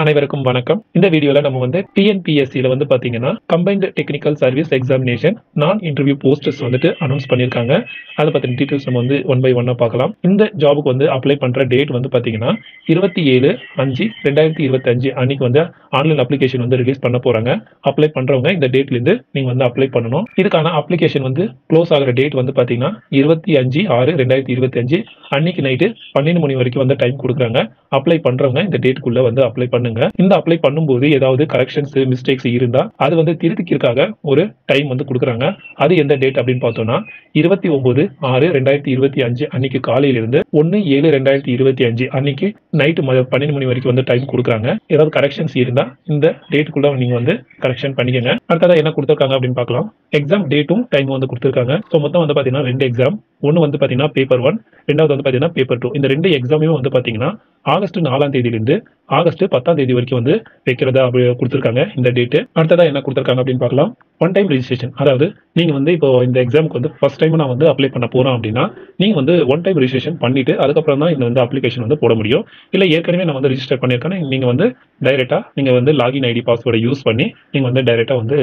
அனைவருக்கும் வணக்கம். இந்த வீடியோல நம்ம வந்து டிஎன்பிஎஸ்சில வந்து பாத்தீங்கன்னா கம்பைன்டு டெக்னிக்கல் சர்வீஸ் எக்ஸாமினேஷன் நான் இன்டர்வியூ போஸ்டர்ஸ் வந்துட்டு அனௌன்ஸ் பண்ணிருக்காங்க. அதை பத்தின டீடைல்ஸ் நம்ம வந்து ஒன் பை ஒன்னா பார்க்கலாம். இந்த ஜாபுக்கு வந்து அப்ளை பண்ற டேட் வந்து பாத்தீங்கன்னா 27/5/2025 அன்னைக்கு வந்து ஆன்லைன் அப்ளிகேஷன் வந்து ரிலீஸ் பண்ண போறாங்க. அப்ளை பண்றவங்க இந்த டேட்ல இருந்து நீங்க வந்து அப்ளை பண்ணணும். இதுக்கான அப்ளிகேஷன் வந்து க்ளோஸ் ஆகிற டேட் வந்து பாத்தீங்கன்னா 25/6/2025 அன்னைக்கு நைட்டு 12 மணி வரைக்கும் வந்து டைம் கொடுக்குறாங்க. அப்ளை பண்றவங்க இந்த டேட்டுக்குள்ள வந்து அப்ளை பண்ணுங்க. இந்த அப்ளை பண்ணும்போது ஏதாவது கரெக்ஷன்ஸ் மிஸ்டேக்ஸ் இருந்தா அது வந்து திருத்திக்கிறதுக்காக ஒரு டைம் வந்து கொடுக்குறாங்க. அது எந்த டேட் அப்படின்னு பார்த்தோம்னா 29/6/2025 அன்னைக்கு காலையில இருந்து 1/7/2025 அன்னைக்கு நைட்டு 12 மணி வரைக்கும் வந்து டைம் கொடுக்குறாங்க. ஏதாவது கரெக்ஷன்ஸ் இருந்தா இந்த டேட்டுக்குள்ள நீங்க வந்து கரெக்ஷன் பண்ணிக்கங்க. அடுத்ததா என்ன கொடுத்துருக்காங்க அப்படின்னு பார்க்கலாம். எக்ஸாம் டேட்டும் டைம் வந்து கொடுத்துருக்காங்க. ஸோ மொத்தம் வந்து பாத்தீங்கன்னா 2 எக்ஸாம். ஒன்னு வந்து பாத்தீங்கன்னா பேப்பர் 1, ரெண்டாவது வந்து பாத்தீங்கன்னா பேப்பர் 2. இந்த 2 எக்ஸாமே வந்து பாத்தீங்கன்னா ஆகஸ்ட் 4ஆம் தேதியிலிருந்து ஆகஸ்ட் 10ஆம் தேதி வரைக்கும் வந்து வைக்கிறதா கொடுத்துருக்காங்க இந்த டேட்டு. அடுத்ததா என்ன கொடுத்துருக்காங்க அப்படின்னு பார்க்கலாம். ஒன் டைம் ரெஜிஸ்ட்ரேஷன், அதாவது நீங்க வந்து இப்போ இந்த எக்ஸாமுக்கு வந்து ஃபர்ஸ்ட் டைம் நான் வந்து அப்ளை பண்ண போறோம் அப்படின்னா நீங்க வந்து ஒன் டைம் ரெஜிஸ்ட்ரேஷன் பண்ணிட்டு அதுக்கப்புறம் தான் இந்த வந்து அப்ளிகேஷன் வந்து போட முடியும். இல்ல ஏற்கனவே நான் வந்து ரெஜிஸ்டர் பண்ணியிருக்கேன், நீங்க வந்து டைரக்டா நீங்க வந்து லாகின் ஐடி பாஸ்வேர்டை யூஸ் பண்ணி நீங்க வந்து டைரக்டா வந்து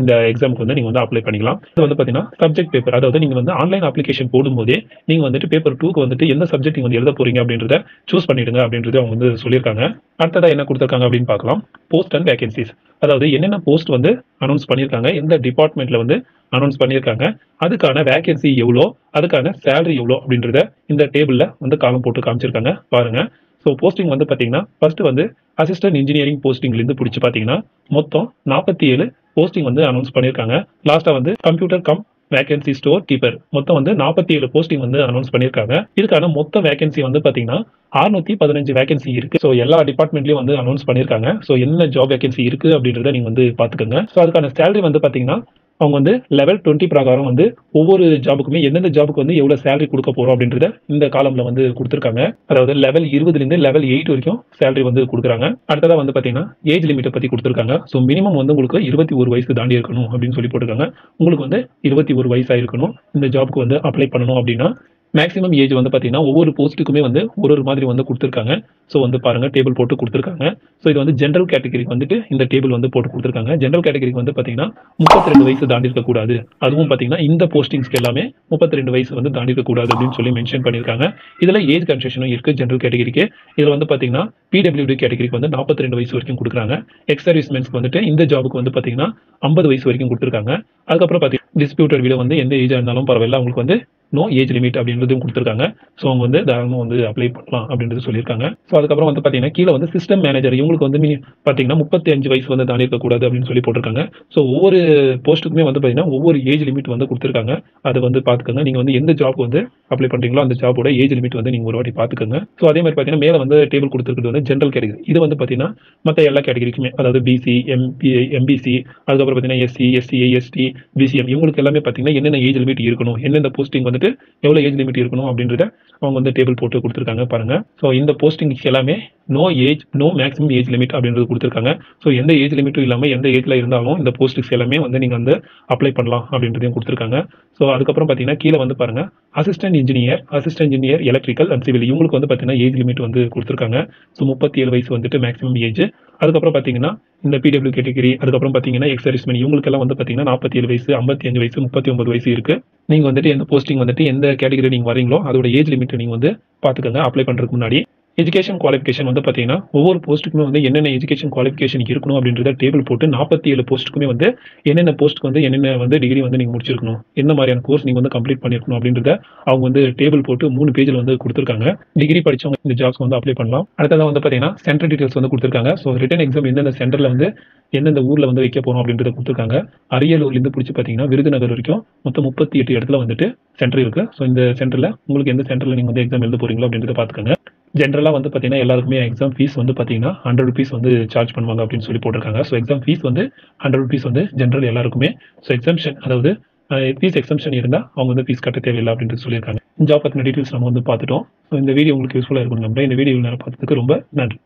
இந்த எக்ஸாமுக்கு வந்து நீங்க வந்து அப்ளை பண்ணிக்கலாம். இது வந்து பாத்தீங்கன்னா சப்ஜெக்ட் பேப்பர், அதாவது நீங்க வந்து ஆன்லைன் அப்ளிகேஷன் போடும்போதே நீங்க வந்துட்டு பேப்பர் 2க்கு வந்துட்டு எந்த சப்ஜெக்ட் நீங்க வந்து எழுத போறீங்க அப்படின்றத சூஸ் பண்ணிடுங்க அப்படின்றது அவங்க வந்து சொல்லியிருக்காங்க. அடுத்ததா என்ன கொடுத்துருக்காங்க அப்படின்னு பார்க்கலாம். போஸ்ட் அண்ட் வேகன்சிஸ், அதாவது என்னென்ன போஸ்ட் வந்து அனௌன்ஸ் பண்ணியிருக்காங்க, எந்த டிபார்ட்மெண்ட்ல வந்து அனௌன்ஸ் பண்ணியிருக்காங்க, அதுக்கான வேகன்சி எவ்வளோ, அதுக்கான சேலரி எவ்வளோ அப்படின்றத இந்த டேபிள்ல வந்து காலம் போட்டு காமிச்சிருக்காங்க பாருங்க. ஸோ போஸ்டிங் வந்து பார்த்தீங்கன்னா ஃபர்ஸ்ட் வந்து அசிஸ்டன்ட் இன்ஜினியரிங் போஸ்டிங்லேருந்து பிடிச்சி பார்த்தீங்கன்னா மொத்தம் 47 போஸ்டிங் வந்து அனௌன்ஸ் பண்ணியிருக்காங்க. லாஸ்ட்டாக வந்து computer come vacancy store keeper மொத்தம் வந்து 47 போஸ்டிங் வந்து அனௌன்ஸ் பண்ணியிருக்காங்க. இதுக்கான மொத்த வேகன்சி வந்து பார்த்தீங்கன்னா 615 வேகன்சி இருக்கு. ஸோ எல்லா டிபார்ட்மெண்ட்லயும் வந்து அனௌன்ஸ் பண்ணியிருக்காங்க. ஸோ என்ன ஜாப் வேகன்சி இருக்கு அப்படின்றத நீங்க வந்து பார்த்துக்கோங்க. ஸோ அதுக்கான சேலரி வந்து பார்த்தீங்கன்னா அவங்க வந்து லெவல் 20 பிரகாரம் வந்து ஒவ்வொரு ஜாபுக்குமே எந்தெந்த ஜாபுக்கு வந்து எவ்வளவு சேலரி கொடுக்க போறோம் அப்படின்றத இந்த காலம்ல வந்து கொடுத்துருக்காங்க. அதாவது லெவல் 20ல இருந்து லெவல் 8 வரைக்கும் சேலரி வந்து கொடுக்குறாங்க. அடுத்ததா வந்து பாத்தீங்கன்னா ஏஜ் லிமிட்டை பத்தி கொடுத்துருக்காங்க. ஸோ மினிமம் வந்து உங்களுக்கு 21 வயசு தாண்டி இருக்கணும் அப்படின்னு சொல்லி போட்டிருக்காங்க. உங்களுக்கு வந்து 21 வயசா இருக்கணும் இந்த ஜாபுக்கு வந்து அப்ளை பண்ணணும் அப்படின்னா. மேக்ஸிமம் ஏஜ் வந்து பார்த்தீங்கன்னா ஒவ்வொரு போஸ்ட்டுக்குமே வந்து ஒரு மாதிரி வந்து கொடுத்துருக்காங்க. ஸோ வந்து பாருங்க டேபிள் போட்டு கொடுத்துருக்காங்க. ஸோ இது வந்து ஜென்ரல் கேட்டகரிக்கு வந்துட்டு இந்த டேபிள் வந்து போட்டு கொடுத்துருக்காங்க. ஜென்ரல் கேட்டகரிக்கு வந்து பார்த்தீங்கன்னா 32 வயசு தாண்டி இருக்கக்கூடாது. அதுவும் பார்த்தீங்கன்னா இந்த போஸ்டிங்ஸ்க்கு எல்லாமே 32 வயசு வந்து தாண்டி இருக்கக்கூடாது அப்படின்னு சொல்லி மென்ஷன் பண்ணியிருக்காங்க. இதில் ஏஜ் கன்செஷனும் இருக்கு ஜென்ரல் கேட்டகரிக்கு. இதில் வந்து பார்த்தீங்கன்னா பிடபிள்யூடி கேட்டகரிக்கு வந்து 42 வயசு வரைக்கும் கொடுக்குறாங்க. எக்ஸ் சர்வீஸ்மென்ஸ்க்கு வந்துட்டு இந்த ஜாபுக்கு வந்து பார்த்தீங்கன்னா 50 வயசு வரைக்கும் கொடுத்துருக்காங்க. அதுக்கப்புறம் பார்த்தீங்கன்னா டிஸ்பியூட்டட் விட வந்து எந்த ஏஜா இருந்தாலும் பரவாயில்ல, அவங்களுக்கு வந்து நோ ஏஜ் லிமிட் அப்படின்றதும் கொடுத்துருக்காங்க. ஸோ அவங்க வந்து தாராளமாக வந்து அப்ளை பண்ணலாம் அப்படின்றது சொல்லியிருக்காங்க. ஸோ அதுக்கப்புறம் வந்து பார்த்தீங்கன்னா கீழே வந்து சிஸ்டம் மேனேஜர் இவங்களுக்கு வந்து பார்த்தீங்கன்னா 35 வயசு வந்து தாண்டி இருக்கக்கூடாது அப்படின்னு சொல்லி போட்டிருக்காங்க. ஸோ ஒவ்வொரு போஸ்ட்டுக்குமே வந்து பார்த்தீங்கன்னா ஒவ்வொரு ஏஜ் லிமிட் வந்து கொடுத்துருக்காங்க. அதை வந்து பார்த்துக்கோங்க. நீங்கள் வந்து எந்த ஜாப் வந்து அப்ளை பண்ணுறீங்களோ அந்த ஜாபோட ஏஜ் லிமிட் வந்து நீங்கள் ஒரு வாட்டி பார்த்துக்கோங்க. ஸோ அதே மாதிரி பார்த்தீங்கன்னா மேலே வந்து டேபிள் கொடுத்துருக்கிறது வந்து ஜென்ரல் கேட்டகரி. இது வந்து பார்த்தீங்கன்னா மற்ற எல்லா கேட்டகரிக்குமே, அதாவது பிசி, எம்பிசி, அதுக்கப்புறம் பார்த்தீங்கன்னா எஸ்சி, எஸ்சி, எஸ்டி, பிசிஎம் இவங்களுக்கு எல்லாமே பார்த்தீங்கன்னா என்னென்ன ஏஜ் லிமிட் இருக்கணும், எந்தெந்த போஸ்டிங் வந்துட்டு எவ்வளவு ஏஜ் லிமிட் இருக்கணும் அப்படின்றத அவங்க வந்து டேபிள் போட்டு கொடுத்துருக்காங்க பாருங்க. ஸோ இந்த போஸ்டிங் எல்லாமே no age, no maximum age limit அப்படின்றது கொடுத்துருக்காங்க. ஸோ எந்த ஏஜ் லிமிட்டும் இல்லாமல் எந்த ஏஜ்ல இருந்தாலும் இந்த போஸ்டிங்ஸ் எல்லாமே வந்து நீங்க வந்து அப்ளை பண்ணலாம் அப்படின்றதையும் கொடுத்துருக்காங்க. ஸோ அதுக்கப்புறம் பார்த்தீங்கன்னா கீழே வந்து பாருங்க assistant engineer electrical and civil இவங்களுக்கு வந்து பார்த்தீங்கன்னா ஏஜ் லிமிட் வந்து கொடுத்துருக்காங்க. ஸோ 37 வயசு வந்துட்டு மேக்ஸிமம் ஏஜ். அதுக்கப்புறம் பார்த்தீங்கன்னா இந்த பிடபிள்யூ கேட்டகரி, அதுக்கப்புறம் பார்த்தீங்கன்னா எக்ஸ் சர்வீஸ்மென் இவங்களுக்கெல்லாம் வந்து பார்த்தீங்கன்னா 47 வயசு, 55 வயசு, 39 வயசு இருக்கு. நீங்க வந்துட்டு எந்த போஸ்டிங் வந்துட்டு எந்த கேட்டகரி நீங்க வரீங்களோ அதோட ஏஜ் லிமிட் நீங்க வந்து பார்த்துக்கோங்க அப்ளை பண்றதுக்கு முன்னாடி. எஜுகேஷன் குவாலிஃபிகேஷன் வந்து பார்த்தீங்கன்னா ஒவ்வொரு போஸ்ட்டுக்குமே வந்து என்னென்ன எஜுகேஷன் குவாலிஃபிகேஷன் இருக்கணும் அப்படின்றத டேபிள் போட்டு 47 போஸ்ட்டுக்குமே வந்து என்னென்ன போஸ்ட்டுக்கு வந்து என்னென்ன வந்து டிகிரி வந்து நீங்கள் முடிச்சிருக்கணும், என்ன மாதிரியான கோர்ஸ் நீங்கள் வந்து கம்ப்ளீட் பண்ணியிருக்கணும் அப்படின்றத அவங்க வந்து டேபிள் போட்டு 3 பேஜில் வந்து கொடுத்துருக்காங்க. டிகிரி படிச்சவங்க இந்த ஜாப்ஸ் வந்து அப்ளை பண்ணலாம். அடுத்ததான் வந்து பார்த்தீங்கன்னா சென்டர் டீடைல்ஸ் வந்து கொடுத்துருக்காங்க. ஸோ ரிட்டன் எக்ஸாம் எந்தெந்த சென்டரில் வந்து எந்தெந்த ஊரில் வந்து வைக்க போகிறோம் அப்படின்றத கொடுத்துருக்காங்க. அரியலூர்லேருந்து பிடிச்சி பார்த்தீங்கன்னா விருதுநகர் வரைக்கும் மொத்தம் 38 இடத்துல வந்துட்டு சென்டர் இருக்கு. ஸோ இந்த சென்டரில் உங்களுக்கு எந்த சென்டரில் நீங்கள் வந்து எக்ஸாம் எழுத போறீங்களோ அப்படின்றத பார்த்துக்கோங்க. ஜென்ரலாக வந்து பார்த்தீங்கன்னா எல்லாருக்குமே எக்ஸாம் ஃபீஸ் வந்து பார்த்தீங்கன்னா 100 rupees வந்து சார்ஜ் பண்ணுவாங்க அப்படின்னு சொல்லி போட்டிருக்காங்க. ஸோ எக்ஸாம் ஃபீஸ் வந்து 100 rupees வந்து ஜென்ரல் எல்லாருக்குமே. ஸோ எக்ஸாம்ஷன், அதாவது ஃபீஸ் எக்ஸம்ஷன் இருந்தால் அவங்க வந்து ஃபீஸ் கட்ட தேவையில்லை அப்படின்றது சொல்லியிருக்காங்க. ஜாப் பற்றின டீட்டெயில்ஸ் நம்ம வந்து பார்த்துட்டோம். ஸோ இந்த வீடியோ உங்களுக்கு யூஸ்ஃபுல்லாக இருக்கும் நம்புறேன். இந்த வீடியோ நேரம் பார்த்ததுக்கு ரொம்ப நன்றி.